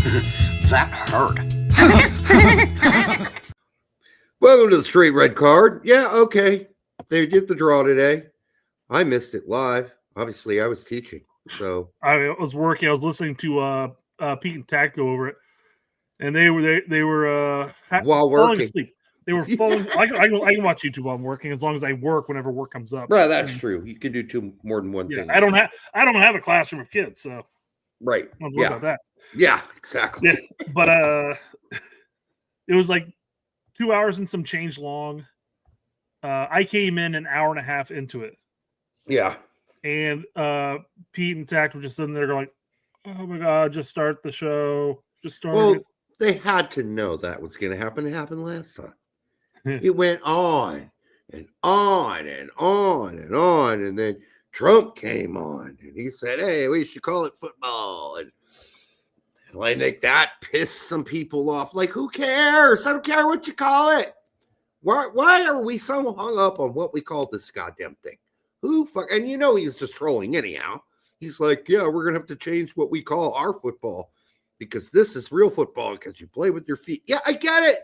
That hurt. Welcome to the Straight Red Card. Yeah, okay. They did the draw today. I missed it live. Obviously, I was teaching. So I was working. I was listening to Pete and Tack go over it, and they were while falling working. asleep. They were falling. I can watch YouTube while I'm working as long as I work whenever work comes up. Well, that's true. You can do more than one thing. I don't have a classroom of kids, so right. Don't worry about that. Yeah, exactly. Yeah, but it was like 2 hours and some change long. I came in an hour and a half into it. Yeah. And Pete and Tact were just sitting there going, "Oh my God, just start the show. Just start it." They had to know that was going to happen. It happened last time. It went on and on and on and on. And then Trump came on and he said, "Hey, we should call it football." And like that pissed some people off. Like, who cares? I don't care what you call it. Why are we so hung up on what we call this goddamn thing? Who fuck? And he was just trolling anyhow. He's like, yeah, we're gonna have to change what we call our football because this is real football because you play with your feet. Yeah, I get it.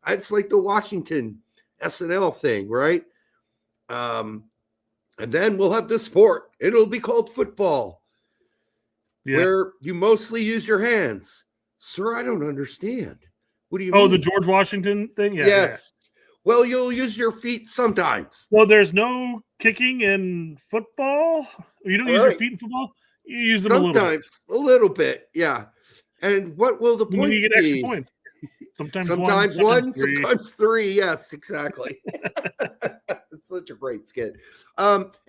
It's like the Washington SNL thing, right? And then we'll have this sport. It'll be called football, where you mostly use your hands. Sir, I don't understand. What do you mean? Oh, the George Washington thing? Yeah. Yes. Yeah. Well, you'll use your feet sometimes. Well, there's no kicking in football. You don't use your feet in football. You use them sometimes, a little bit. Yeah. And what will the points be? You get extra points. Sometimes one, sometimes three. Yes, exactly. It's such a great skit.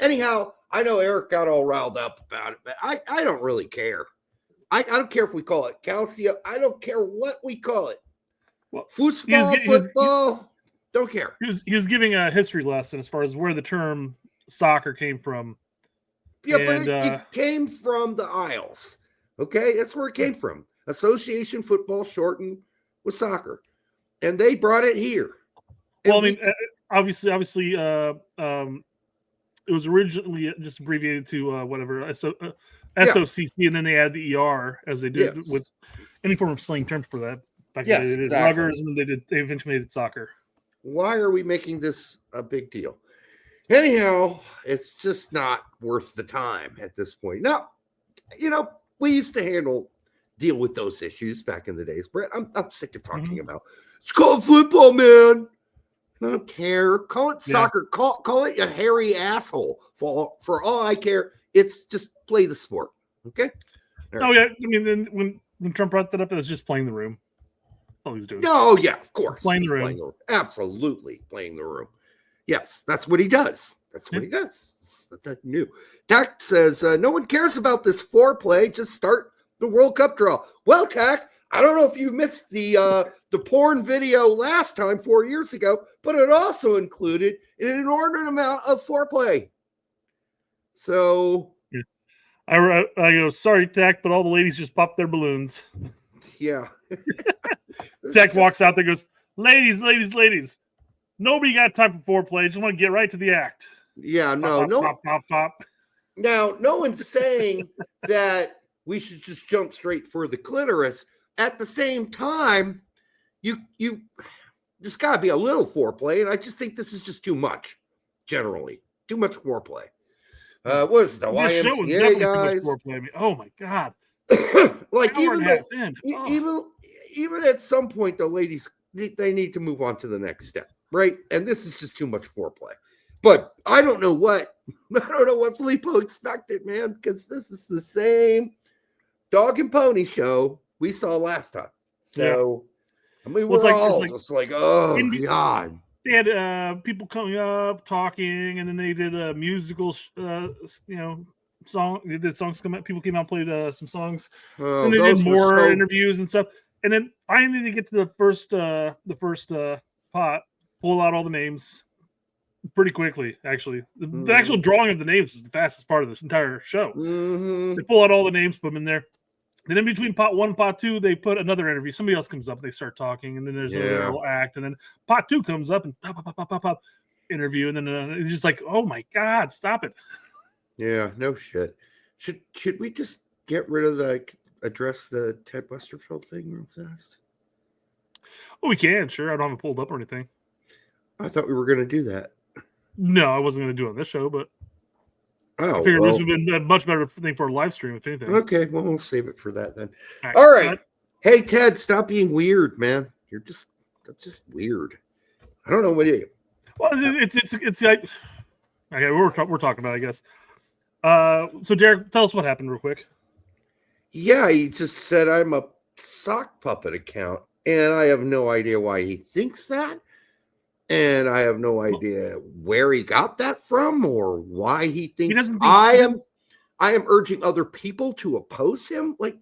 Anyhow, I know Eric got all riled up about it, but I don't really care. I don't care if we call it calcium. I don't care what we call it. Well, football. Don't care. He was giving a history lesson as far as where the term soccer came from. Yeah, but it came from the Isles. Okay, that's where it came from. Association football shortened with soccer, and they brought it here. Well, I mean, obviously, it was originally just abbreviated to whatever SOCC, and then they add the ER as they did with any form of slang terms for that. Back then they did ruggers, and then they eventually made it soccer. Why are we making this a big deal? Anyhow, it's just not worth the time at this point. Now, we used to deal with those issues back in the days. Brett, I'm sick of talking about it's called football, man. I don't care. Call it soccer. Call it a hairy asshole. For all I care, it's just play the sport. Okay. Right. Oh yeah, I mean, then when Trump brought that up, it was just playing the room. All he's doing. No, yeah, of course. Playing the room. Absolutely playing the room. Yes, that's what he does. That's what he does. That's new. Tack says, no one cares about this foreplay. Just start the World Cup draw. Well, Tack, I don't know if you missed the porn video last time 4 years ago, but it also included an inordinate amount of foreplay. So I go, sorry, Tack, but all the ladies just popped their balloons. Yeah. Tack walks out there, goes, ladies. Nobody got time for foreplay. Just want to get right to the act. Yeah, Pop. Now, no one's saying that we should just jump straight for the clitoris. At the same time, you there's got to be a little foreplay, and I just think this is just too much. Generally, too much foreplay. What is the YMCA guys? Foreplay. Oh my God! Like even at some point, the ladies they need to move on to the next step, right? And this is just too much foreplay. But I don't know what Filippo expected, man, because this is the same dog and pony show we saw last time. So I mean, we're all just like, oh God. They had people coming up talking, and then they did a musical, song. They did songs come out. People came out and played some songs, and they did more interviews and stuff. And then I need to get to the first pot, pull out all the names pretty quickly. Actually, the actual drawing of the names is the fastest part of this entire show. Mm-hmm. They pull out all the names, put them in there. And in between pot 1 and pot 2, they put another interview. Somebody else comes up, they start talking, and then there's a little act, and then pot 2 comes up and pop interview, and then it's just like, oh my God, stop it. Yeah, no shit. Should we just get rid of address the Ted Westerfeld thing real fast? Oh, we can, sure. I don't have it pulled up or anything. I thought we were going to do that. No, I wasn't going to do it on this show, but I figured this would have been a much better thing for a live stream, if anything. Okay, well, we'll save it for that then. All right. Hey, Ted, stop being weird, man. That's just weird. I don't know what you. Well, it's like. Okay, we're talking about, I guess. So, Derek, tell us what happened real quick. Yeah, he just said I'm a sock puppet account, and I have no idea why he thinks that. And I have no idea where he got that from or why he thinks I am urging other people to oppose him. Like,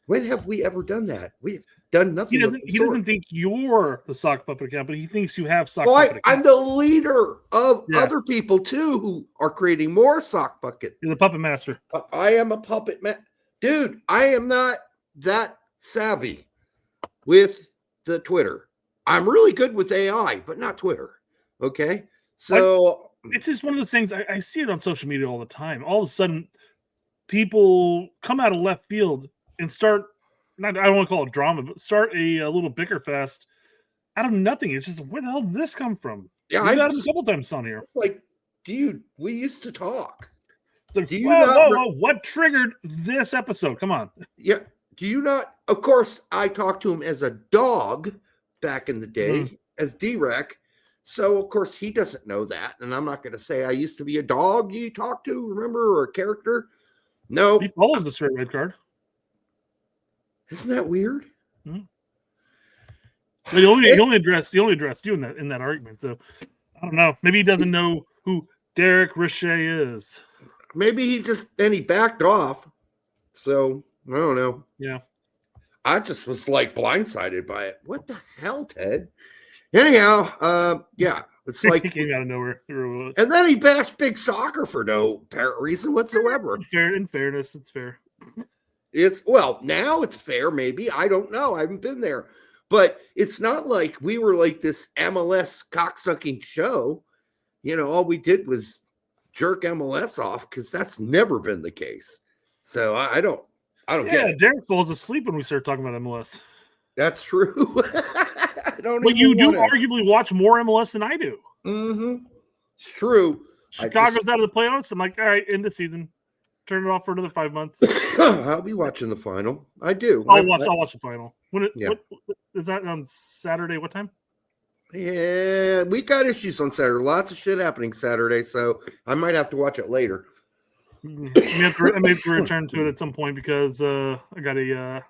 when have we ever done that? We've done nothing. He doesn't think you're the sock puppet account, but he thinks you have sock puppet account. I'm the leader of other people too who are creating more sock bucket. You're the puppet master. I am a puppet man. Dude, I am not that savvy with the Twitter. I'm really good with AI, but not Twitter. Okay. So it's just one of those things. I see it on social media all the time. All of a sudden, people come out of left field and start, I don't want to call it drama, but start a little bicker fest out of nothing. It's just, where the hell did this come from? Yeah, I've had it a couple times on here. Like, dude, we used to talk. Like, do you whoa, what triggered this episode? Come on. Yeah. Do you not? Of course, I talked to him as a dog back in the day, as D-Rec. So, of course, he doesn't know that. And I'm not going to say I used to be a dog you talked to, remember, or a character. No. He follows the straight red card. Isn't that weird? Mm-hmm. But he only addressed you in that argument. So, I don't know. Maybe he doesn't know who Derek Richey is. Maybe he backed off. So, I don't know. Yeah. I just was like blindsided by it. What the hell, Ted? Anyhow, yeah, it's like he came out of nowhere. And then he bashed Big Soccer for no apparent reason whatsoever. In fairness, it's fair. Now it's fair, maybe. I don't know. I haven't been there. But it's not like we were like this MLS cocksucking show. You know, all we did was jerk MLS off because that's never been the case. So I don't get it. Derek falls asleep when we start talking about MLS. That's true. But you do arguably watch more MLS than I do. Mm-hmm. It's true. Chicago's out of the playoffs. I'm like, all right, end the season. Turn it off for another 5 months. I'll be watching the final. I do. I'll watch the final. What is that on Saturday? What time? Yeah, we got issues on Saturday. Lots of shit happening Saturday, so I might have to watch it later. I may have to return to it at some point because I got a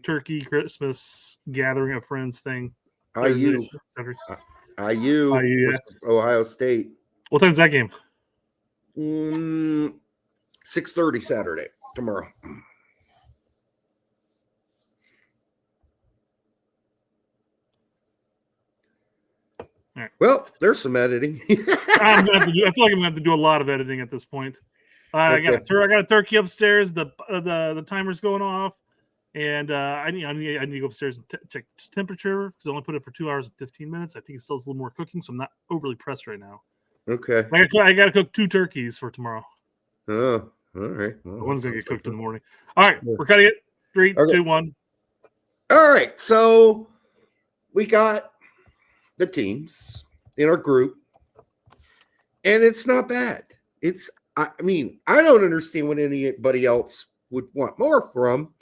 turkey Christmas gathering of friends thing. IU, Ohio State. What time's that game? 6:30 Saturday tomorrow. Right. Well, there's some editing. I feel like I'm gonna have to do a lot of editing at this point. I got a turkey upstairs. The timer's going off, and I need to go upstairs and check temperature because I only put it for 2 hours and 15 minutes. I think it still has a little more cooking, so I'm not overly pressed right now. Okay. I got to cook 2 turkeys for tomorrow. Oh, all right. Well, one's gonna get cooked in the morning. All right, we're cutting it. 3, 2, 1. All right, so we got the teams in our group, and it's not bad. I don't understand what anybody else would want more from.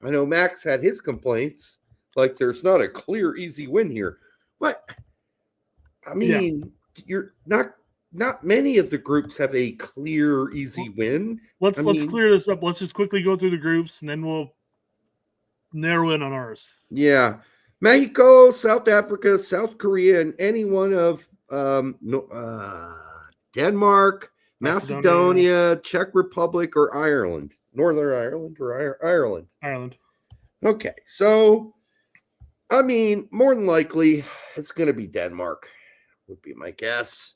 I know Max had his complaints, like there's not a clear, easy win here. But you're not many of the groups have a clear, easy win. Let's clear this up. Let's just quickly go through the groups, and then we'll narrow in on ours. Yeah. Mexico, South Africa, South Korea, and any one of Denmark, Macedonia, Czech Republic, or Ireland. Northern Ireland or Ireland? Ireland. Okay. So, more than likely, it's going to be Denmark, would be my guess.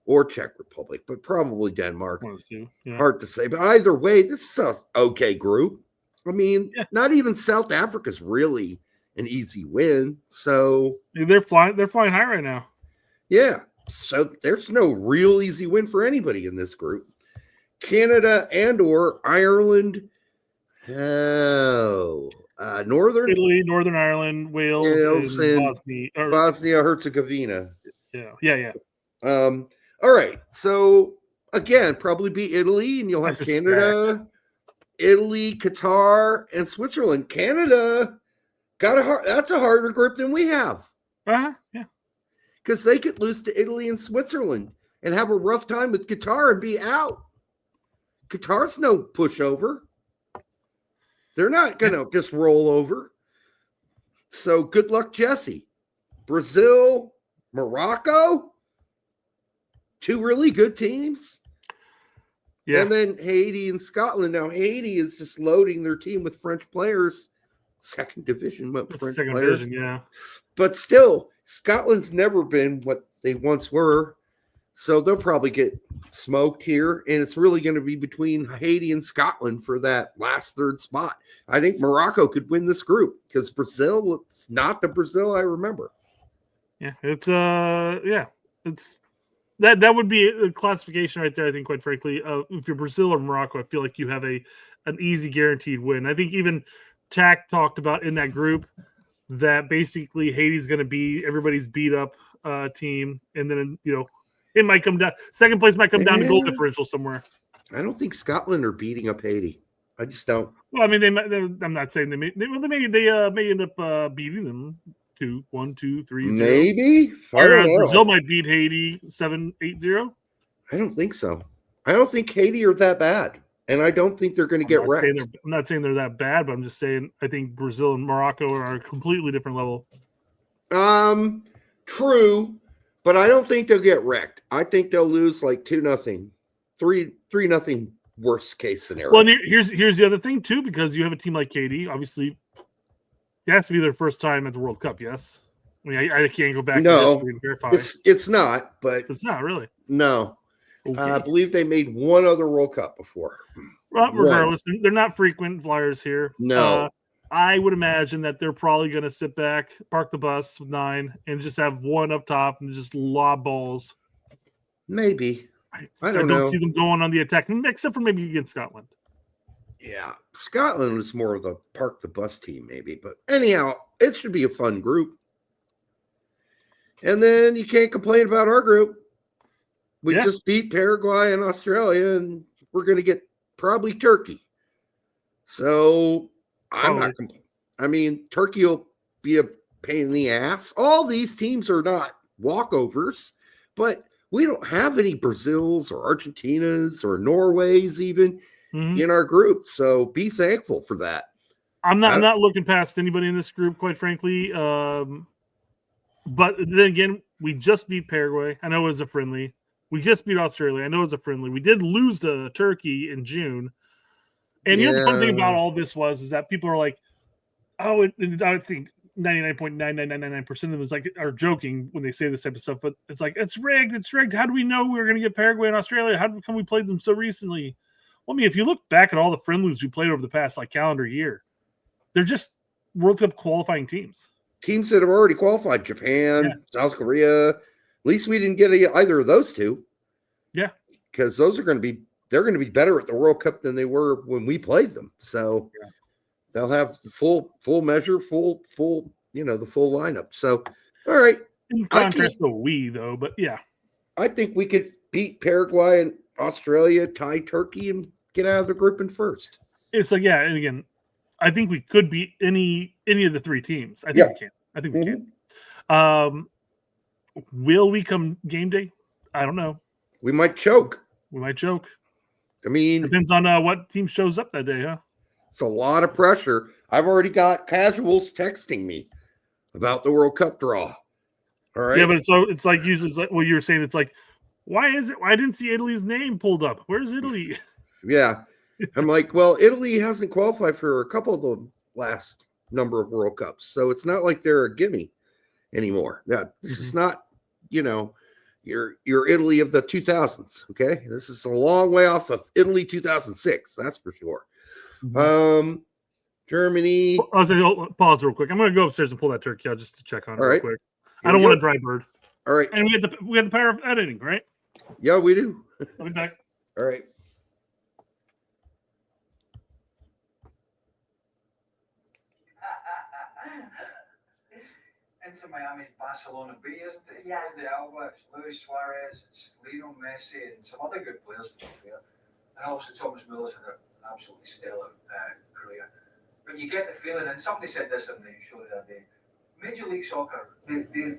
Or Czech Republic, but probably Denmark. Yeah. Hard to say. But either way, this is an okay group. Not even South Africa's really an easy win. So they're flying high right now. Yeah. So there's no real easy win for anybody in this group. Canada and or Ireland. Oh, Northern Italy, Northern Ireland, Wales, Wales and and Bosnia. Bosnia Herzegovina. Yeah. All right. So again, probably be Italy, and you'll I have suspect. Canada, Italy, Qatar, and Switzerland. Canada that's a harder group than we have. Yeah. Because they could lose to Italy and Switzerland and have a rough time with Qatar and be out. Qatar's no pushover. They're not going to just roll over. So good luck, Jesse. Brazil, Morocco, two really good teams. Yeah. And then Haiti and Scotland. Now, Haiti is just loading their team with French players. Second division, French players. Division, yeah. But still, Scotland's never been what they once were. So they'll probably get smoked here. And it's really going to be between Haiti and Scotland for that last third spot. I think Morocco could win this group because Brazil is not the Brazil I remember. Yeah, it's that would be a classification right there. I think, quite frankly, if you're Brazil or Morocco, I feel like you have an easy guaranteed win. I think even Tack talked about in that group that basically Haiti's going to be everybody's beat up team, and then it might come down. Second place might come down to goal differential somewhere. I don't think Scotland are beating up Haiti. I just don't. Well, I mean, I'm not saying they may end up beating them 1, 2, 3, 0. Maybe. I don't know. Brazil might beat Haiti 7-8-0. I don't think so. I don't think Haiti are that bad, and I don't think they're going to get wrecked. I'm not saying they're that bad, but I'm just saying I think Brazil and Morocco are a completely different level. True, but I don't think they'll get wrecked. I think they'll lose like 2-0, 3-0. Worst case scenario. Well, here's the other thing too, because you have a team like Haiti. Obviously, it has to be their first time at the World Cup. Yes, I mean I can't go back to history and verify. It's not, but it's not really. No, okay. I believe they made one other World Cup before. Well, regardless, they're not frequent flyers here. No, I would imagine that they're probably going to sit back, park the bus with 9, and just have one up top and just lob balls. Maybe. I don't see them going on the attack, except for maybe against Scotland. Yeah, Scotland was more of the park the bus team, maybe. But anyhow, it should be a fun group. And then you can't complain about our group. We just beat Paraguay and Australia, and we're going to get probably Turkey. So I'm not complaining. I mean, Turkey will be a pain in the ass. All these teams are not walkovers, but we don't have any Brazils or Argentinas or Norways even in our group. So be thankful for that. I'm not looking past anybody in this group, quite frankly. But then again, we just beat Paraguay. I know it was a friendly. We just beat Australia. I know it was a friendly. We did lose to Turkey in June. And the fun thing about all this is that people are like, oh, I think 99.9999% of them are joking when they say this type of stuff, but it's like, it's rigged. How do we know we were going to get Paraguay and Australia? How come we played them so recently? Well, I mean, if you look back at all the friendlies we played over the past calendar year, they're just World Cup qualifying teams. Teams that have already qualified, Japan, South Korea. At least we didn't get either of those two. Yeah. Because they're going to be better at the World Cup than they were when we played them. So they'll have full measure, full, the full lineup. So, all right. In contrast to we, though, but yeah. I think we could beat Paraguay and Australia, tie Turkey, and get out of the group in first. It's like, and again, I think we could beat any of the three teams. I think we can. I think we can. Will we come game day? I don't know. We might choke. I mean, depends on what team shows up that day, huh? It's a lot of pressure. I've already got casuals texting me about the World Cup draw. All right. Yeah, but it's like usually it's like what you're saying. It's like, why I didn't see Italy's name pulled up. Where's Italy? Yeah. I'm like, well, Italy hasn't qualified for a couple of the last number of World Cups. So it's not like they're a gimme anymore. This is not, your Italy of the 2000s. Okay. This is a long way off of Italy 2006. That's for sure. Germany. I'll pause real quick. I'm going to go upstairs and pull that turkey out just to check on it real quick. I don't want a dry bird. All right. And we have the power of editing, right? Yeah, we do. I'll be back. All right. Inter Miami's Barcelona B, isn't it? Yeah. The Alba, it's Luis Suarez, it's Lionel Messi, and some other good players, to be fair. And obviously Thomas Muller's had an absolutely stellar career. But you get the feeling, and somebody said this on the show the other day, Major League Soccer, they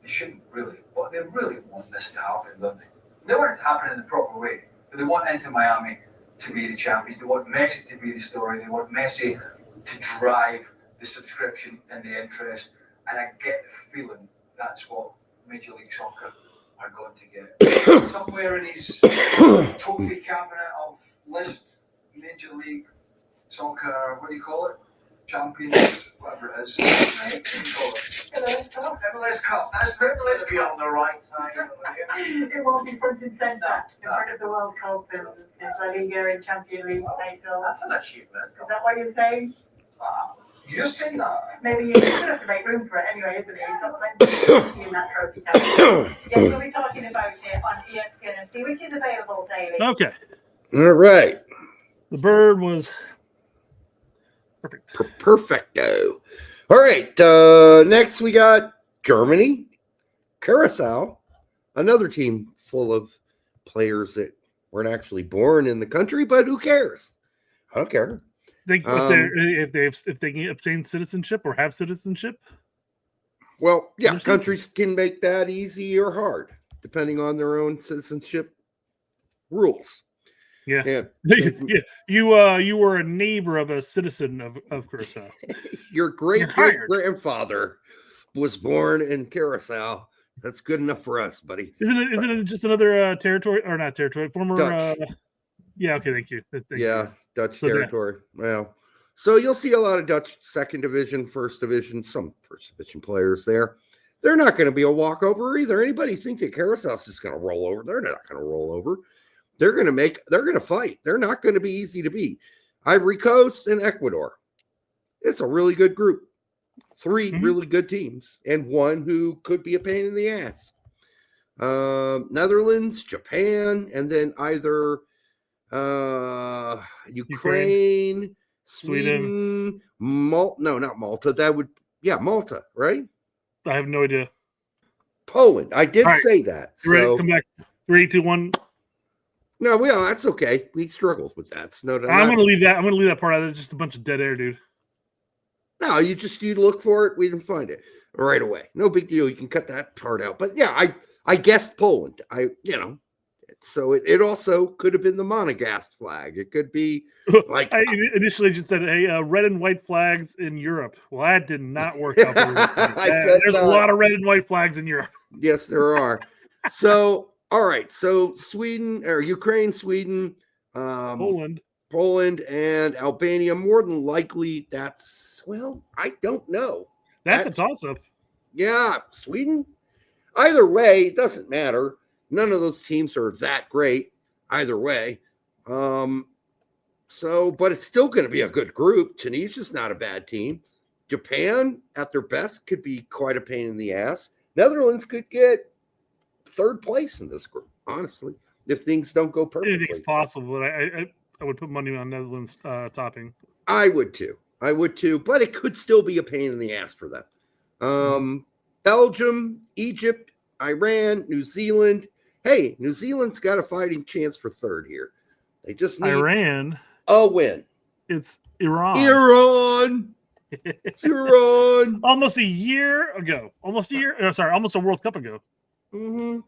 shouldn't really, but they really want this to happen, don't they? They want it to happen in the proper way. But they want Inter Miami to be the champions. They want Messi to be the story. They want Messi to drive the subscription and the interest. And I get the feeling that's what Major League Soccer are going to get. Somewhere in his trophy cabinet of list, Major League Soccer, what do you call it? Champions, whatever it is. Right? What do you call it? MLS Cup. That's MLS Cup on the right side. It won't be front and centre in front of the World Cup and this La Liga and Champions League title. That's an achievement. Is that what you're saying? You're saying that? Maybe you're going to have to make room for it anyway, isn't it? He's got plenty in that trophy case. Yes, we'll be talking about it on ESPN FC, which is available daily. Okay. All right. The bird was perfect. Perfecto. All right. Next, we got Germany, Curacao, another team full of players that weren't actually born in the country, but who cares? I don't care. If they can obtain citizenship or have citizenship. Well, yeah, countries can make that easy or hard, depending on their own citizenship rules. Yeah. Yeah. You were a neighbor of a citizen of Curacao. Your great-grandfather was born in Curacao. That's good enough for us, buddy. Isn't it just another territory, or not territory, former Dutch. Yeah, okay, thank you. Dutch territory. Well, so you'll see a lot of Dutch second division, first division, some first division players there. They're not going to be a walkover either. Anybody think that Curaçao's just going to roll over? They're not going to roll over. They're going to fight. They're not going to be easy to beat. Ivory Coast and Ecuador. It's a really good group. Three really good teams and one who could be a pain in the ass. Netherlands, Japan, and then either Ukraine, Sweden, Malta. No, not Malta. That would, Malta, right? I have no idea. Poland. I did say that. Ready? Come back. 3, 2, 1. No, that's okay. We struggled with that. So I'm going to leave that. I'm going to leave that part out. It's just a bunch of dead air, dude. No, you look for it. We didn't find it right away. No big deal. You can cut that part out. But yeah, I guessed Poland. So it also could have been the Monegasque flag. It could be like I initially just said, hey, red and white flags in Europe. Well, that did not work out. There's a lot of red and white flags in Europe. Yes, there are. So, all right. So Sweden or Ukraine, Sweden, Poland, and Albania. More than likely, I don't know. That's awesome. Yeah, Sweden. Either way, it doesn't matter. None of those teams are that great either way. But it's still going to be a good group. Tunisia's not a bad team. Japan, at their best, could be quite a pain in the ass. Netherlands could get third place in this group, honestly, if things don't go perfectly. Anything's possible, but I would put money on Netherlands topping. I would too, but it could still be a pain in the ass for them. Belgium, Egypt, Iran, New Zealand. Hey, New Zealand's got a fighting chance for third here. They just need Iran a win. It's Iran. Iran. Almost a year ago. Almost a World Cup ago. I'm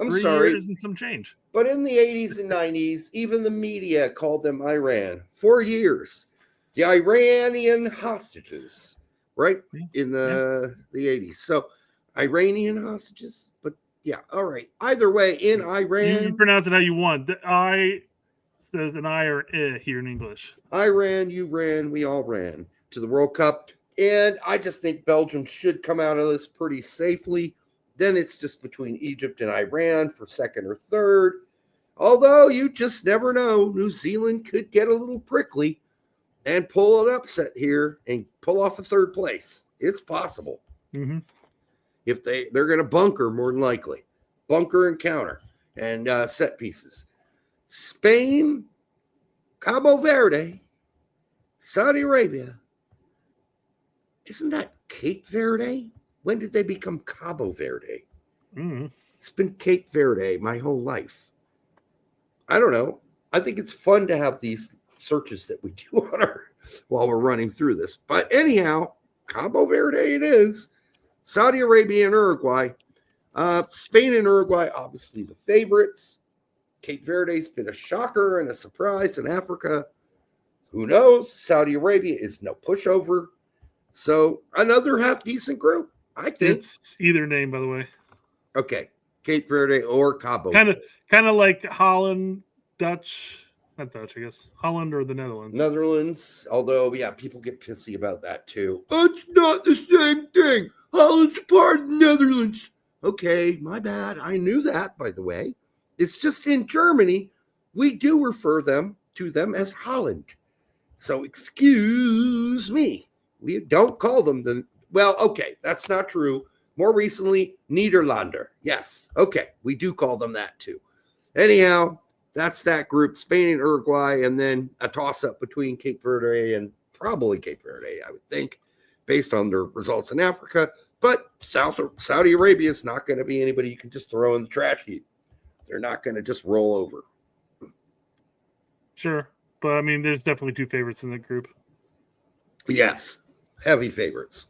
3 sorry. years and some change. But in the 80s and 90s, even the media called them Iran. 4 years. The Iranian hostages, right? In the 80s. So Iranian hostages, but yeah, all right. Either way, in Iran. You pronounce it how you want. The I says an I or an here in English. I ran, you ran, we all ran to the World Cup. And I just think Belgium should come out of this pretty safely. Then it's just between Egypt and Iran for second or third. Although you just never know. New Zealand could get a little prickly and pull an upset here and pull off a third place. It's possible. If they're going to bunker, more than likely. Bunker and counter and set pieces. Spain, Cabo Verde, Saudi Arabia, isn't that Cape Verde? When did they become Cabo Verde? Mm. It's been Cape Verde my whole life. I don't know. I think it's fun to have these searches that we do on our while we're running through this. But anyhow, Cabo Verde it is. Saudi Arabia and Uruguay. Spain and Uruguay, obviously the favorites. Cape Verde's been a shocker and a surprise in Africa. Who knows? Saudi Arabia is no pushover. So another half decent group, I think. It's either name, by the way. Okay. Cape Verde or Cabo. Kind of like Holland, Dutch, not Dutch, I guess. Holland or the Netherlands. Netherlands, although, yeah, people get pissy about that too. It's not the same thing. Holland's part of the Netherlands. Okay, my bad. I knew that, by the way. It's just in Germany, we do refer to them as Holland. So excuse me. We don't call them okay, that's not true. More recently, Niederlander. Yes. Okay. We do call them that too. Anyhow, that's that group, Spain and Uruguay, and then a toss-up between Cape Verde and probably Cape Verde, I would think, based on their results in Africa. But Saudi Arabia is not going to be anybody you can just throw in the trash heap. They're not going to just roll over. Sure. But, I mean, there's definitely two favorites in the group. Yes. Heavy favorites.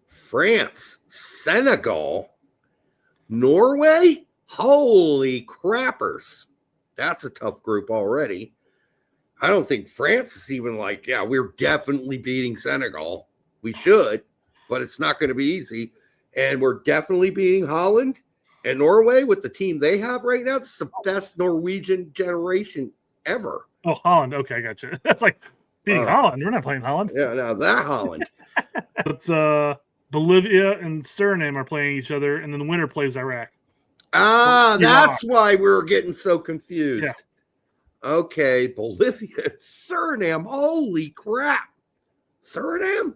France, Senegal, Norway. Holy crappers. That's a tough group already. I don't think France is even like, yeah, we're definitely beating Senegal. We should, but it's not going to be easy. And we're definitely beating Holland and Norway with the team they have right now. It's the best Norwegian generation ever. Oh, Holland. Okay, I got you. That's like beating Holland. We're not playing Holland. Yeah, now that Holland. But Bolivia and Suriname are playing each other, and then the winner plays Iraq. That's why we're getting so confused. Yeah. Okay, Bolivia, Suriname. Holy crap. Suriname?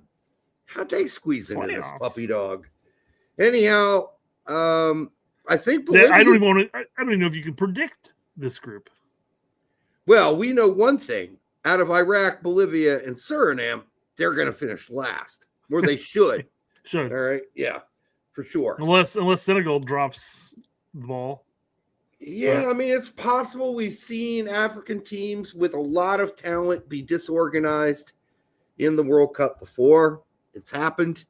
How'd they squeeze into this puppy dog? Anyhow, I think Bolivia. I don't even know if you can predict this group. Well, we know one thing. Out of Iraq, Bolivia, and Suriname, they're going to finish last, or they should. Should. All right. Yeah, for sure. Unless Senegal drops the ball. Yeah, I mean, it's possible. We've seen African teams with a lot of talent be disorganized in the World Cup before. It's happened,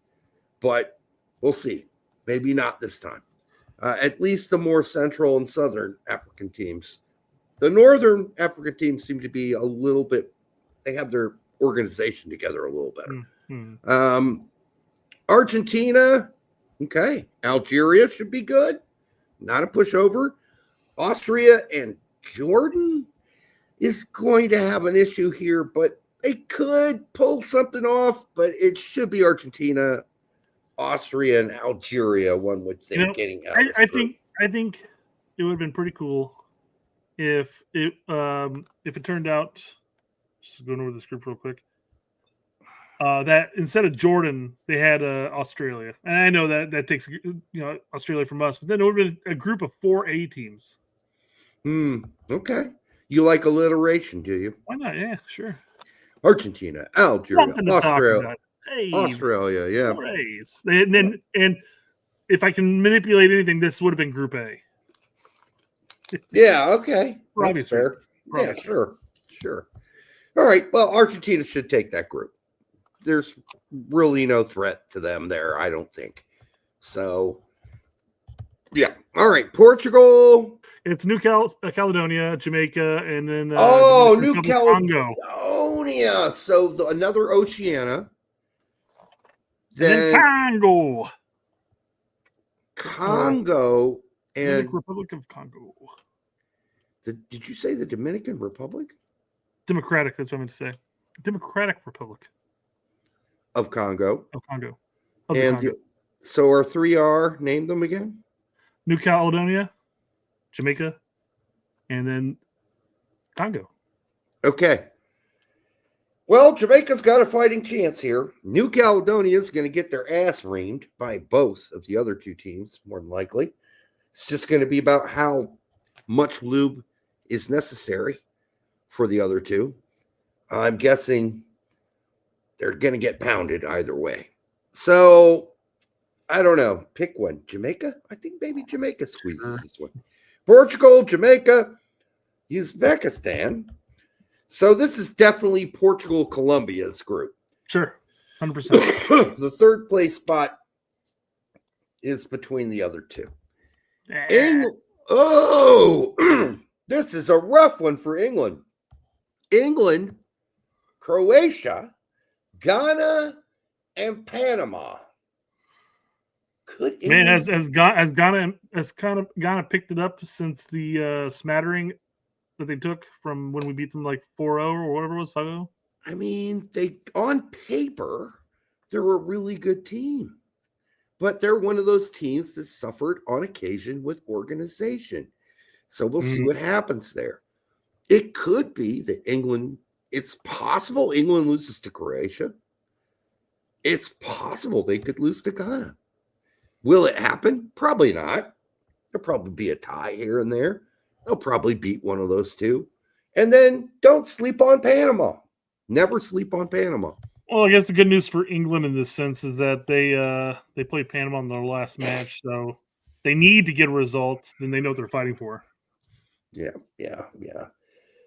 but we'll see. Maybe not this time. At least the more central and southern African teams. The northern African teams seem to be a little bit, they have their organization together a little better. Mm-hmm. Argentina, okay. Algeria should be good. Not a pushover. Austria and Jordan is going to have an issue here, but they could pull something off, but it should be Argentina, Austria, and Algeria, one would think, getting out. I think it would have been pretty cool if it turned out, just going over this group real quick, that instead of Jordan, they had Australia. And I know that takes Australia from us, but then it would have been a group of 4 A teams. Okay. You like alliteration, do you? Why not? Yeah, sure. Argentina, Algeria, Australia. Hey, Australia, yeah. Race. And if I can manipulate anything, this would have been Group A. Yeah, okay. That's fair. Yeah, sure. All right. Well, Argentina should take that group. There's really no threat to them there, I don't think. So, yeah. All right. Portugal. It's New Caledonia, Jamaica, and then New Caledonia. So another Oceania. Then Congo and Dominican Republic of Congo. Did you say the Dominican Republic? Democratic. That's what I'm going to say. Democratic Republic of Congo. So our 3R, name them again. New Caledonia, Jamaica, and then Congo. Okay. Well, Jamaica's got a fighting chance here. New Caledonia is going to get their ass reamed by both of the other two teams, more than likely. It's just going to be about how much lube is necessary for the other two. I'm guessing they're going to get pounded either way. So I don't know. Pick one. Jamaica? I think maybe Jamaica squeezes this one. Portugal, Jamaica, Uzbekistan. So this is definitely Portugal, Colombia's group. Sure. 100%. The third place spot is between the other two. This is a rough one for England. England, Croatia, Ghana, and Panama. Man, has Ghana picked it up since the smattering that they took from when we beat them like 4-0 or whatever it was, 5-0? I mean, they on paper, they're a really good team. But they're one of those teams that suffered on occasion with organization. So we'll see what happens there. It could be that England, it's possible England loses to Croatia. It's possible they could lose to Ghana. Will it happen? Probably not. There'll probably be a tie here and there. They'll probably beat one of those two. And then don't sleep on Panama. Never sleep on Panama. Well, I guess the good news for England in this sense is that they played Panama in their last match, so they need to get a result. Then they know what they're fighting for. Yeah.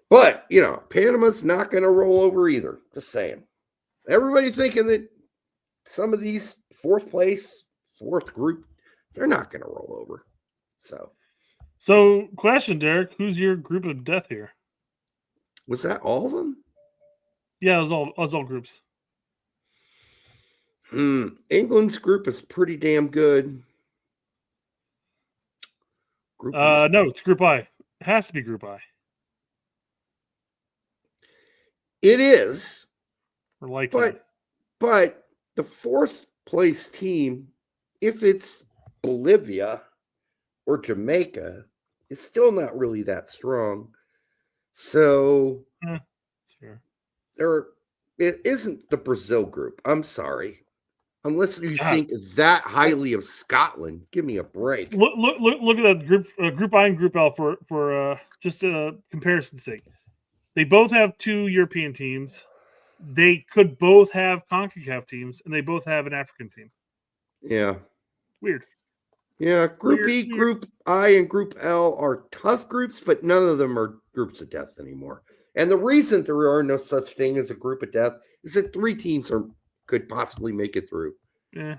But, Panama's not going to roll over either. Just saying. Everybody thinking that some of these fourth group, they're not going to roll over. So, question, Derek, who's your group of death here? Was that all of them? Yeah, it was all groups. England's group is pretty damn good. No, it's Group I. It has to be Group I. It is. But the fourth place team, if it's Bolivia or Jamaica, is still not really that strong. So sure. It isn't the Brazil group. I'm sorry. Unless you think that highly of Scotland, give me a break. Look at that group I and Group L for just a comparison's sake. They both have 2 European teams. They could both have CONCACAF teams, and they both have an African team. Yeah. Weird. Yeah, Group E, Group I, and Group L are tough groups, but none of them are groups of death anymore. And the reason there are no such thing as a group of death is that 3 teams could possibly make it through. Yeah,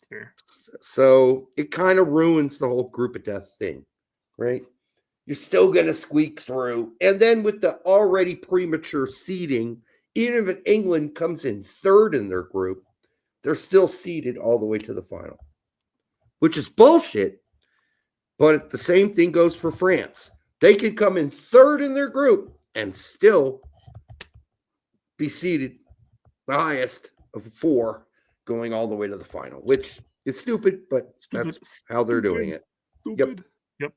fair. So it kind of ruins the whole group of death thing, right? You're still going to squeak through. And then with the already premature seeding, even if England comes in third in their group, they're still seeded all the way to the final, which is bullshit. But the same thing goes for France. They could come in third in their group and still be seeded the highest of 4 going all the way to the final, which is stupid, but that's how they're doing it. Stupid. Yep.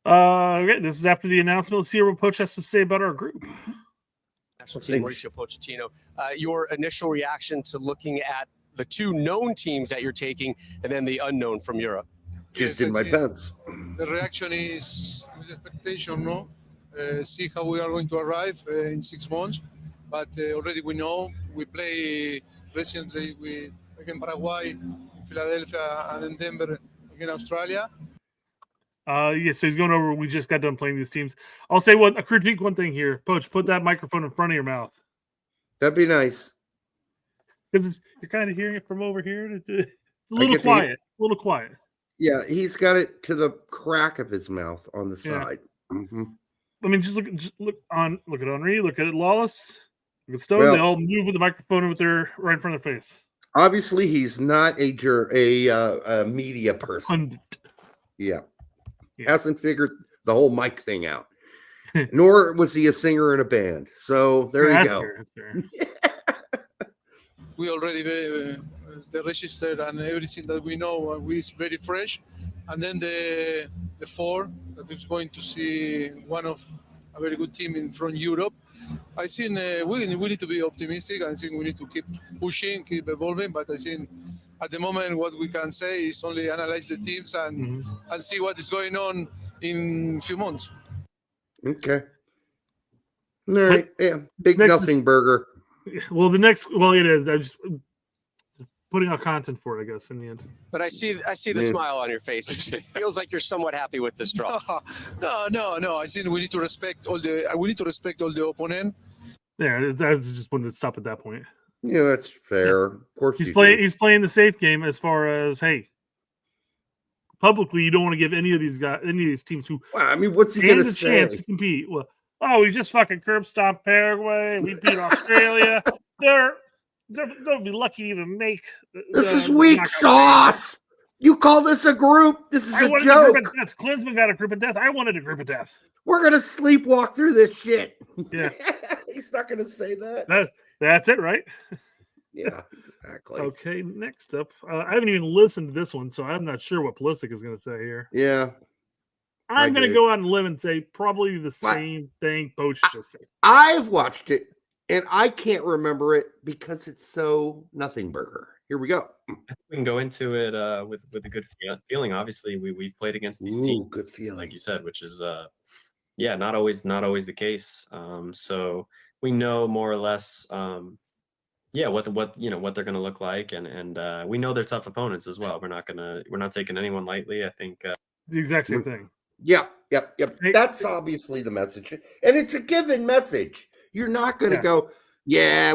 Okay, this is after the announcement. Let's hear what Poch has to say about our group. National team, Mauricio Pochettino. Your initial reaction to looking at the 2 known teams that you're taking and then the unknown from Europe? Just in my pants. The reaction is with expectation, no? See how we are going to arrive in 6 months. But already we know we play recently against Paraguay, Philadelphia, and in Denver against Australia. Yeah, so he's going over. We just got done playing these teams. I'll say a critique one thing here. Poach, put that microphone in front of your mouth. That'd be nice. Because you're kind of hearing it from over here. It's a little quiet. A little quiet. Yeah, he's got it to the crack of his mouth on the side. Mm-hmm. I mean, just look at Henry, look at Lawless, look at Stone. Well, they all move with the microphone with their right in front of their face. Obviously, he's not a media person. Pundit. Yeah. Hasn't figured the whole mic thing out. Nor was he a singer in a band. So there you go. That's fair. We already the register and everything that we know is very fresh. And then the 4 that is going to see one of a very good team from Europe. I think we need to be optimistic. I think we need to keep pushing, keep evolving. But I think at the moment what we can say is only analyze the teams and see what is going on in a few months. Okay. All right. Yeah. Big nothing burger. Well, it is. I'm just putting out content for it, I guess, in the end. But I see the smile on your face. It feels like you're somewhat happy with this draw. No. I think we need to respect all the opponent. Yeah, that's just wanted to stop at that point. Yeah, that's fair. Of course, he's playing the safe game as far as, hey, publicly you don't want to give any of these teams who. Well, I mean, what's he going to say? Chance to compete. Well, we just fucking curb stomped Paraguay. We beat Australia. They'll be lucky to even make. This is weak sauce. You call this a group? This is a joke. Klinsmann got a group of death. I wanted a group of death. We're gonna sleepwalk through this shit. Yeah, he's not gonna say that. That's it, right? Yeah, exactly. Okay, next up, I haven't even listened to this one, so I'm not sure what Pulisic is going to say here. Yeah, I'm going to go out on a limb and say probably the same thing Poach just said. I've watched it, and I can't remember it because it's so nothing burger. Here we go. We can go into it with a good feeling. Obviously, we've played against these teams. Good feeling, like you said, which is not always the case. So we know more or less, what they're going to look like, and we know they're tough opponents as well. We're not taking anyone lightly. I think the exact same thing. Yep. That's obviously the message, and it's a given message. You're not going to go,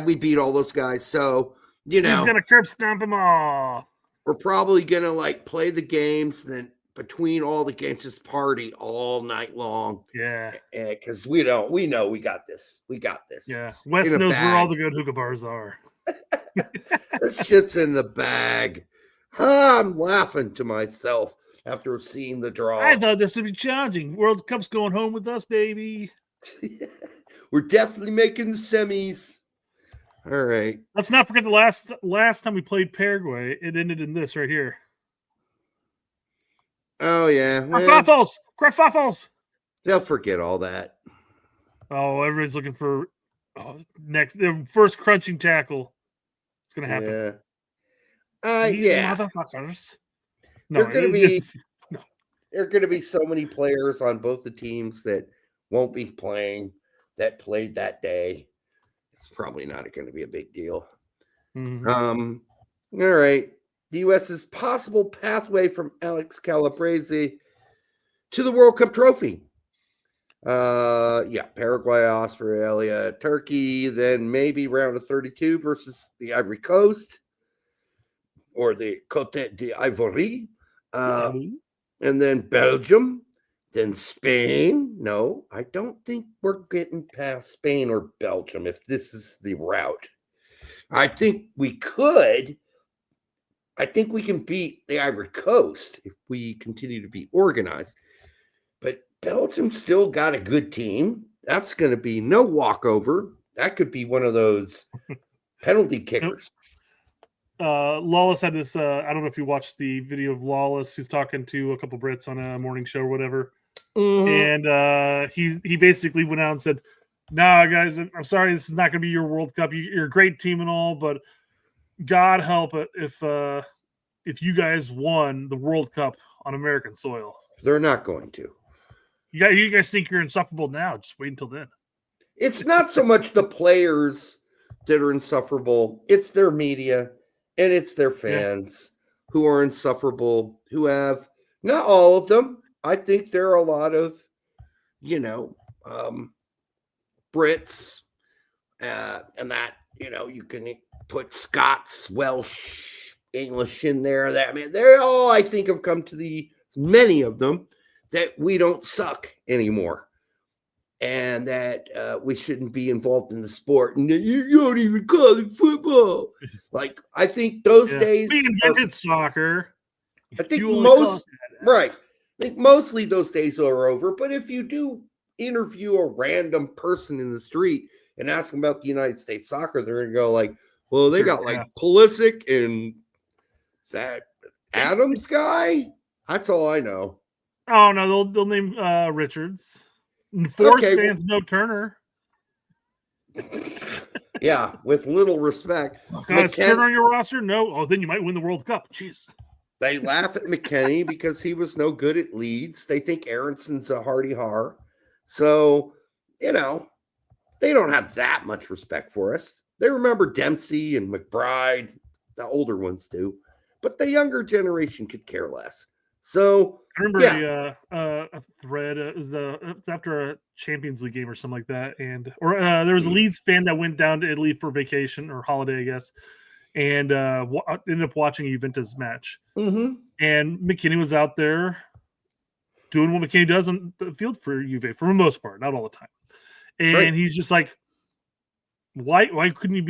we beat all those guys, so. He's gonna curb stomp them all. We're probably gonna play the games, then between all the games, just party all night long. Yeah, because we know we got this. We got this. Yeah, Wes knows where all the good hookah bars are. This shit's in the bag. I'm laughing to myself after seeing the draw. I thought this would be challenging. World Cup's going home with us, baby. We're definitely making the semis. All right. Let's not forget the last time we played Paraguay. It ended in this right here. Oh yeah. Kerfuffles. They'll forget all that. Oh, everybody's looking for the first crunching tackle. It's gonna happen. Yeah. Motherfuckers. No, there are gonna be so many players on both the teams that won't be playing that played that day. It's probably not going to be a big deal. Mm-hmm. All right. The U.S.'s possible pathway from Alex Calabrese to the World Cup trophy. Paraguay, Australia, Turkey, then maybe round of 32 versus the Ivory Coast or the Côte d'Ivoire. And then Belgium. Then Spain. No, I don't think we're getting past Spain or Belgium if this is the route. I think we could. I think we can beat the Ivory Coast if we continue to be organized. But Belgium still got a good team. That's going to be no walkover. That could be one of those penalty kickers. Lawless had this. I don't know if you watched the video of Lawless, who's talking to a couple Brits on a morning show or whatever. Mm-hmm. And he basically went out and said, "Nah, guys, I'm sorry, this is not going to be your World Cup. You're a great team and all, but God help it if you guys won the World Cup on American soil. They're not going to. You guys think you're insufferable now? Just wait until then." It's not so much the players that are insufferable; it's their media and it's their fans who are insufferable. Who have not all of them. I think there are a lot of, Brits, and that, you can put Scots, Welsh, English in there. They're all, I think, have come to many of them, that we don't suck anymore. And that we shouldn't be involved in the sport. And you don't even call it football. I think those days. We invented soccer. I think right. I think mostly those days are over, but if you do interview a random person in the street and ask them about the United States soccer, they're going to go well, they got Pulisic and that Adams guy. That's all I know. Oh no, they'll name Richards. Force fans know Turner. Yeah, with little respect. Is Turner on your roster? No. Oh, then you might win the World Cup. Jeez. They laugh at McKennie because he was no good at Leeds. They think Aronson's a hardy har. So, they don't have that much respect for us. They remember Dempsey and McBride. The older ones do, but the younger generation could care less. So I remember yeah. a thread. It was after a Champions League game or something like that, and there was a Leeds fan that went down to Italy for vacation or holiday, I guess, and ended up watching a Juventus match. Mm-hmm. And McKinney was out there doing what McKinney does on the field for Juve for the most part, not all the time. And he's just like, why couldn't he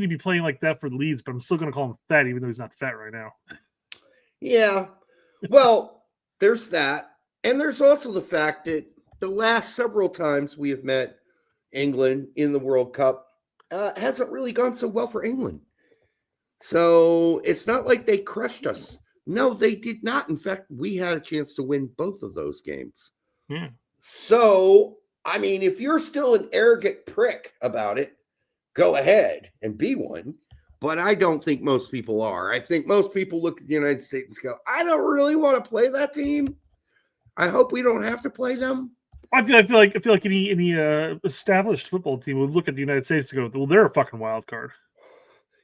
be playing like that for the Leeds? But I'm still going to call him fat, even though he's not fat right now. Yeah. Well, there's that. And there's also the fact that the last several times we have met England in the World Cup hasn't really gone so well for England. So it's not like they crushed us. No, they did not. In fact, we had a chance to win both of those games. Yeah. So, I mean, if you're still an arrogant prick about it, go ahead and be one. But I don't think most people are. I think most people look at the United States and go, I don't really want to play that team. I hope we don't have to play them. I feel like any established football team would look at the United States and go, well, they're a fucking wild card.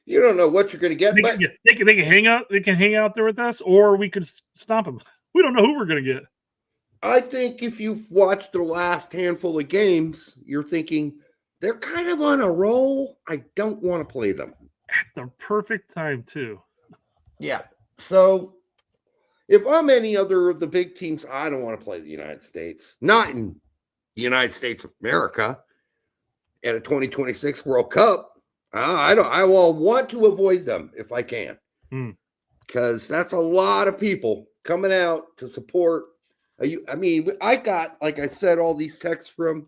You don't know what you're going to get. They can hang out. They can hang out there with us, or we could stomp them. We don't know who we're going to get. I think if you've watched the last handful of games, you're thinking they're kind of on a roll. I don't want to play them. At the perfect time, too. Yeah. So if I'm any other of the big teams, I don't want to play the United States. Not in the United States of America at a 2026 World Cup. I will want to avoid them if I can. Because that's a lot of people coming out to support. I mean, I got, like I said, all these texts from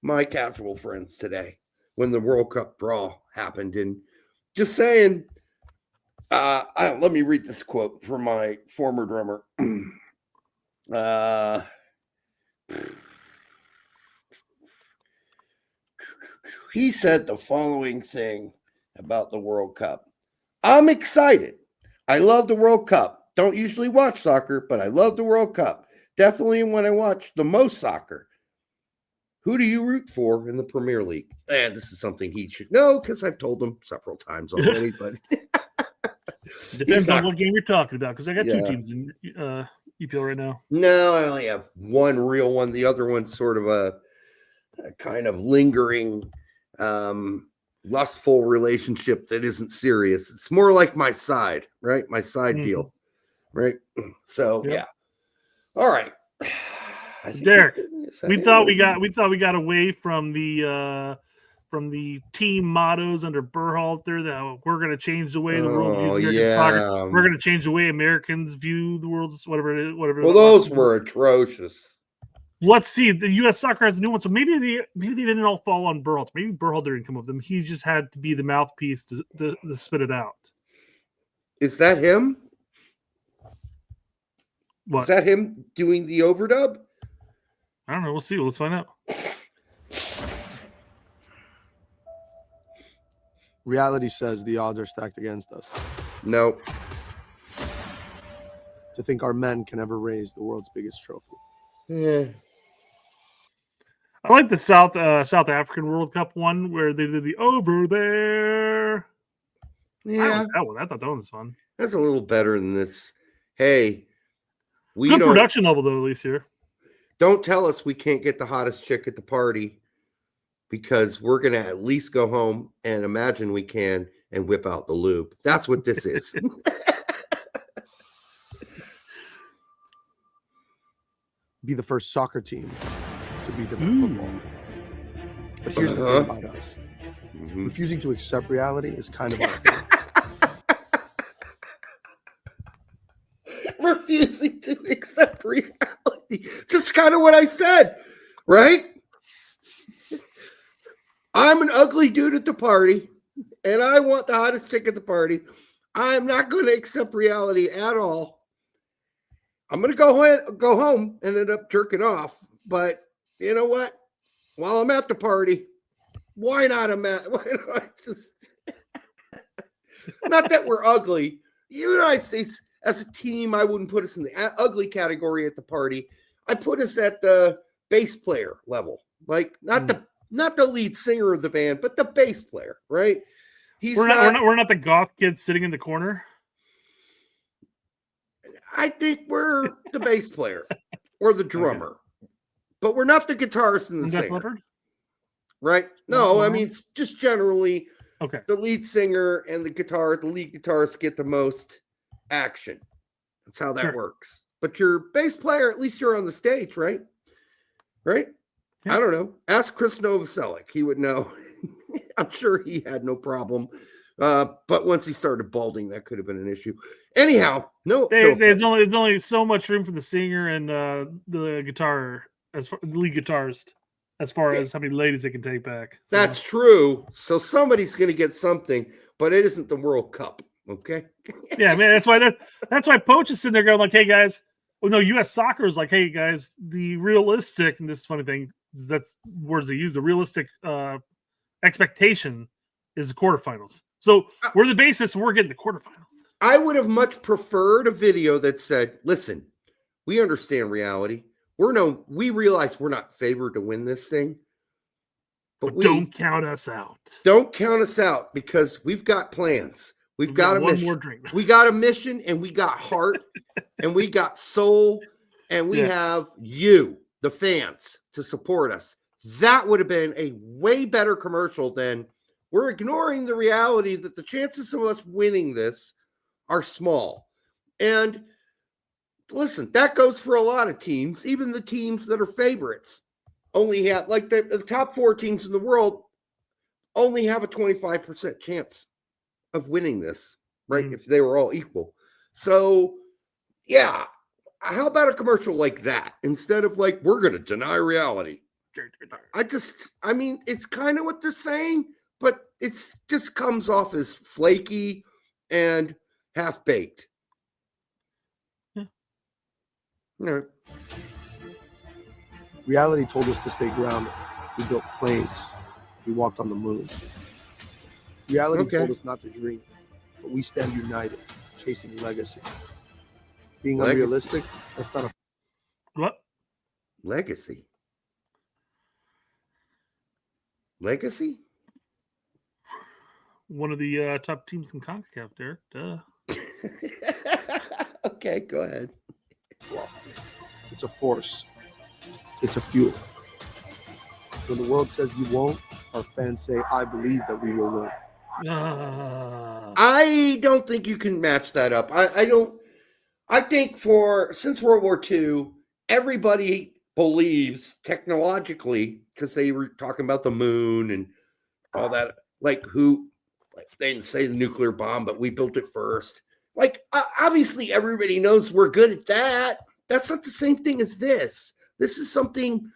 my casual friends today when the World Cup draw happened. And just saying, let me read this quote from my former drummer. He said the following thing about the World Cup. I'm excited. I love the World Cup. Don't usually watch soccer, but I love the World Cup. Definitely when I watch the most soccer. Who do you root for in the Premier League? And this is something he should know because I've told him several times already. But depends on what game you're talking about, because I got two teams in EPL right now. No, I only have one real one. The other one's sort of a kind of lingering, lustful relationship that isn't serious. It's more like my side, right? My side deal, right? So yeah. All right. Derek, we thought we got away from the team mottos under Berhalter there that we're going to change the way the world views American soccer. We're going to change the way Americans view the world's whatever it is. Well, those were atrocious. Let's see. The U.S. soccer has a new one, so maybe they didn't all fall on Berhalter. Maybe Berhalter didn't come up with them. He just had to be the mouthpiece to spit it out. Is that him? What? Is that him doing the overdub? I don't know. We'll see. Let's find out. Reality says the odds are stacked against us. No. To think our men can ever raise the world's biggest trophy. Yeah. I like the South African World Cup one where they did the over there. Yeah, I like that one. I thought that one was fun. That's a little better than this. Hey, good production level though, at least here. Don't tell us we can't get the hottest chick at the party, because we're gonna at least go home and imagine we can and whip out the lube. That's what this is. Be the first soccer team to beat them in football. But here's the thing about us. Refusing to accept reality is kind of our thing. Refusing to accept reality. Just kind of what I said, right? I'm an ugly dude at the party, and I want the hottest chick at the party. I'm not going to accept reality at all. I'm going to go home and end up jerking off. But you know what? While I'm at the party, why not? Not that we're ugly. The United States, as a team, I wouldn't put us in the ugly category at the party. I put us at the bass player level, like not the lead singer of the band, but the bass player, right? We're not the goth kids sitting in the corner. I think we're the bass player or the drummer, but we're not the guitarist and the singer. Right? No, I mean just generally. Okay. The lead singer and the lead guitarist get the most action. That's how that works. But your bass player, at least you're on the stage, right? Right? Yeah. I don't know. Ask Chris Novoselic. He would know. I'm sure he had no problem. But once he started balding, that could have been an issue. Anyhow, there's only so much room for the singer and the guitar the lead guitarist. As far as how many ladies they can take back. So. That's true. So somebody's going to get something, but it isn't the World Cup. Okay. Yeah, man. That's why Poach is sitting there going like, "Hey guys." Well, no, U.S. Soccer is like, "Hey guys, the realistic," and this funny thing, that's words they use. The realistic expectation is the quarterfinals. So we're the basis. We're getting the quarterfinals. I would have much preferred a video that said, "Listen, we understand reality. We realize we're not favored to win this thing, but don't count us out. Don't count us out because we've got plans. We've got a mission. More drink. We got a mission, and we got heart, and we got soul, and we have you, the fans, to support us." That would have been a way better commercial than we're ignoring the reality that the chances of us winning this are small. And listen, that goes for a lot of teams, even the teams that are favorites only have, like the top 4 teams in the world only have a 25% chance of winning this, right? If they were all equal. So, yeah, how about a commercial like that instead of like, we're going to deny reality? I mean, it's kind of what they're saying, but it's just comes off as flaky and half-baked. No. Reality told us to stay grounded. We built planes. We walked on the moon. Reality told us not to dream, but we stand united, chasing legacy. Being unrealistic, that's not a... What? Legacy? Legacy? One of the top teams in CONCACAF, Derek. Duh. Okay, go ahead. Well, it's a force. It's a fuel. When the world says you won't, our fans say, I believe that we will win. I don't think you can match that up. I think since World War II, everybody believes technologically, because they were talking about the moon and all that, they didn't say the nuclear bomb, but we built it first. Obviously everybody knows we're good at that. That's not the same thing as this. This is something,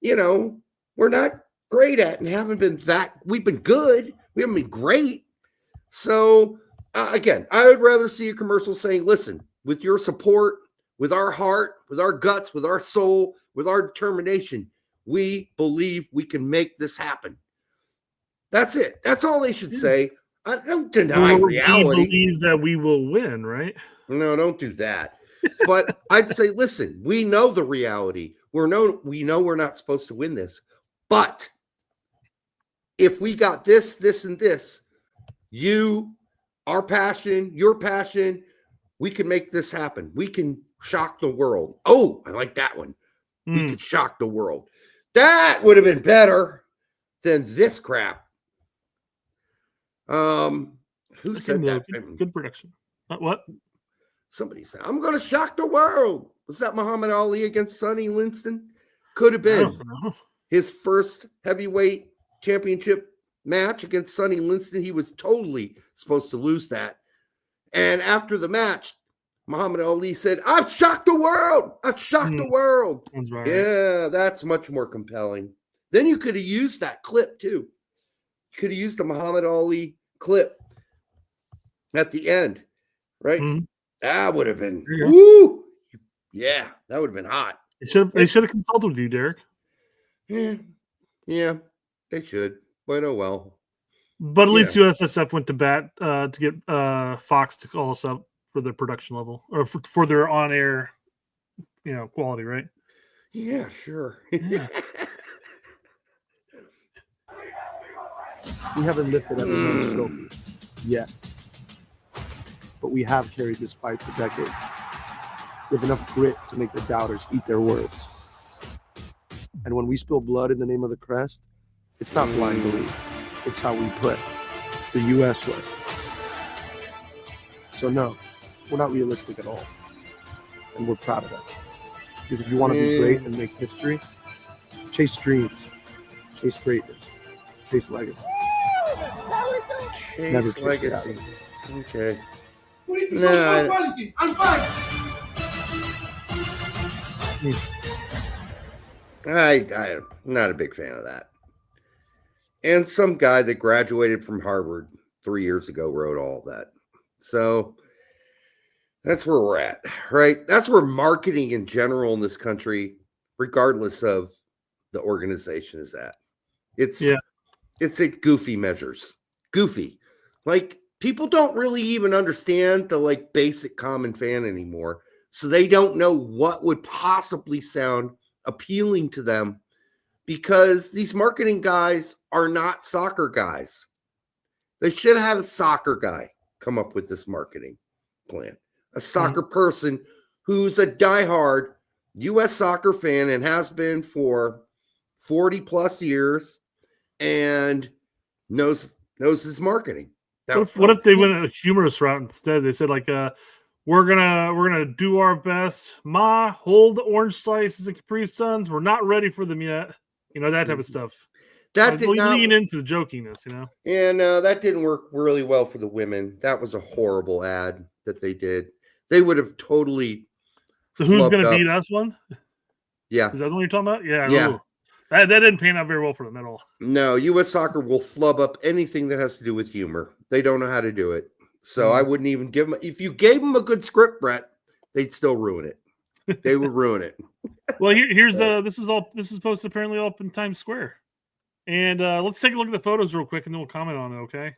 we're not great at and haven't been that. We've been good. We haven't been great. So, again, I would rather see a commercial saying, listen, with your support, with our heart, with our guts, with our soul, with our determination, we believe we can make this happen. That's it. That's all they should say. I don't deny reality. We believe that we will win, right? No, don't do that. But I'd say, listen, we know the reality. We know we're not supposed to win this. But if we got this, this, and this, our passion, your passion, we can make this happen. We can shock the world. Oh, I like that one. We could shock the world. That would have been better than this crap. Who said that? Good production. What? Somebody said, I'm going to shock the world. Was that Muhammad Ali against Sonny Liston? Could have been his first heavyweight championship match against Sonny Liston. He was totally supposed to lose that. And after the match, Muhammad Ali said, I've shocked the world. I've shocked the world. That's right. Yeah, that's much more compelling. Then you could have used that clip too. You could have used the Muhammad Ali clip at the end, right? That would have been, woo! Yeah, that would have been hot. They should have consulted with you, Derek. Yeah, they should. But oh well. But at least USSF went to bat to get Fox to call us up for their production level or for their on-air, quality, right? Yeah, sure. Yeah. We haven't lifted every men's trophy yet, but we have carried this fight for decades with enough grit to make the doubters eat their words. And when we spill blood in the name of the crest, it's not blind belief. It's how we play, the U.S. way. So no, we're not realistic at all. And we're proud of that. Because if you want to be great and make history, chase dreams, chase greatness, chase legacy. Never chase legacy. Okay. I'm not a big fan of that. And some guy that graduated from Harvard 3 years ago wrote all that. So that's where we're at, right? That's where marketing in general in this country, regardless of the organization, is at. It's at goofy measures. Goofy. Like, people don't really even understand the like basic common fan anymore. So they don't know what would possibly sound appealing to them, because these marketing guys are not soccer guys. They should have had a soccer guy come up with this marketing plan. A soccer person who's a diehard U.S. soccer fan and has been for 40 plus years and knows his marketing. What if they went a humorous route instead? They said like, we're gonna do our best. Ma, hold the orange slices and Capri Suns. We're not ready for them yet. You know, that type of stuff. That did not lean into the jokiness, you know. And that didn't work really well for the women. That was a horrible ad that they did. They would have totally. The Who's Gonna Beat Us one? Yeah. Is that the one you're talking about? Yeah. Yeah. Ooh. That didn't pan out very well for them at all. No, U.S. soccer will flub up anything that has to do with humor. They don't know how to do it. So I wouldn't even give them. If you gave them a good script, Brett, they'd still ruin it. They would ruin it. Well, here's this is posted apparently up in Times Square. And let's take a look at the photos real quick, and then we'll comment on it, okay?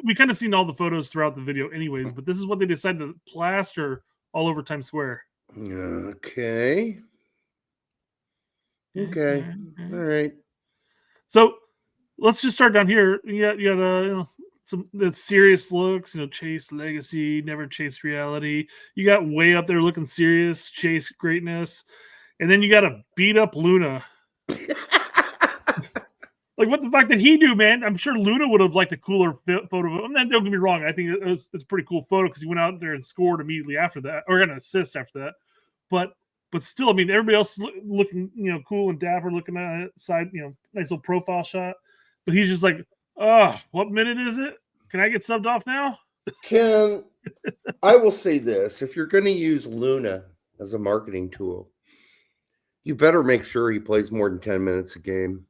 We kind of seen all the photos throughout the video anyways, but this is what they decided to plaster all over Times Square. Okay. Okay. All right. So let's just start down here. You got some the serious looks, chase legacy, never chase reality. You got way up there looking serious, chase greatness. And then you got a beat up Luna. Like, what the fuck did he do, man? I'm sure Luna would have liked a cooler photo of him. Don't get me wrong. I think it's a pretty cool photo because he went out there and scored immediately after that, or got an assist after that. But still, I mean, everybody else looking, cool and dapper, looking at it, side, nice little profile shot. But he's just like, what minute is it? Can I get subbed off now? I will say this. If you're going to use Luna as a marketing tool, you better make sure he plays more than 10 minutes a game.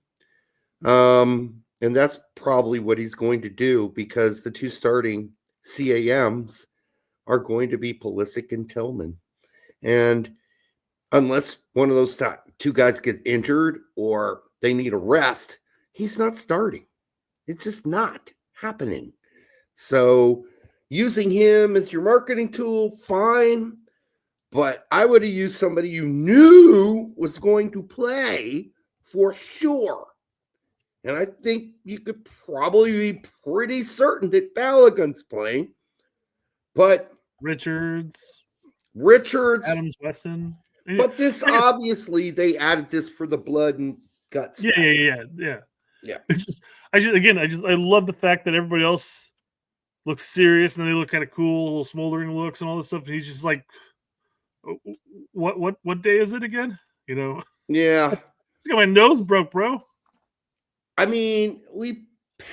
And that's probably what he's going to do, because the two starting CAMs are going to be Pulisic and Tillman. And unless one of those two guys gets injured or they need a rest, he's not starting. It's just not happening. So using him as your marketing tool, fine. But I would have used somebody you knew was going to play for sure. And I think you could probably be pretty certain that Balogun's playing. But Richards, Adams, Weston. But this obviously they added this for the blood and guts. Yeah. I love the fact that everybody else looks serious and they look kind of cool, little smoldering looks and all this stuff. And he's just like, what day is it again? Yeah. I got my nose broke, bro. I mean, we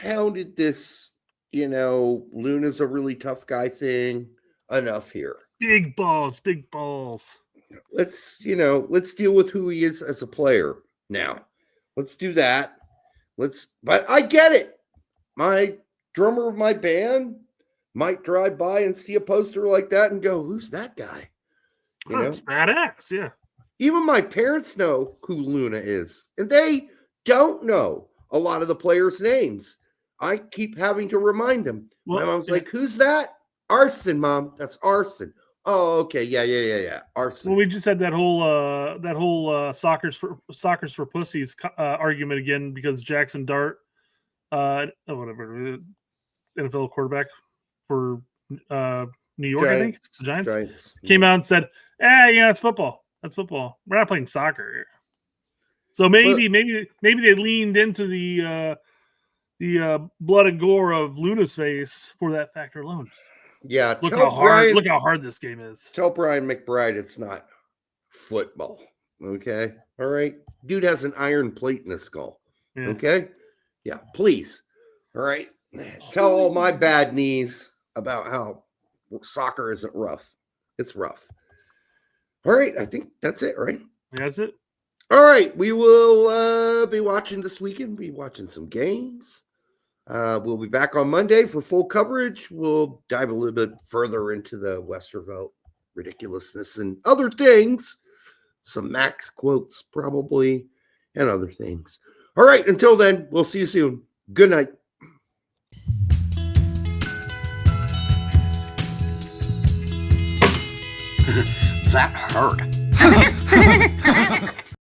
pounded this, Luna's a really tough guy thing nhưng here. Big balls. Let's deal with who he is as a player now. Let's do that. But I get it. My drummer of my band might drive by and see a poster like that and go, who's that guy? It's badass, yeah. Even my parents know who Luna is, and they don't know a lot of the players' names. I keep having to remind them. My mom's like, who's that? Arson, Mom. That's Arson. Oh, okay. Yeah. Arson. Well, we just had that whole soccer's for pussies argument again, because Jackson Dart whatever, NFL quarterback for New York, I think the Giants. Came out and said, it's football. That's football. We're not playing soccer here. So maybe they leaned into the blood and gore of Luna's face for that factor alone. Yeah, look how hard this game is. Tell Brian McBride it's not football. Okay, all right. Dude has an iron plate in his skull. Yeah. Okay, yeah. Please, all right. Tell all my bad knees about how soccer isn't rough. It's rough. All right, I think that's it, right? That's it. All right, we will be watching this weekend. Be watching some games. We'll be back on Monday for full coverage. We'll dive a little bit further into the Westervelt ridiculousness and other things. Some Max quotes probably and other things. All right, until then, we'll see you soon. Good night. That hurt.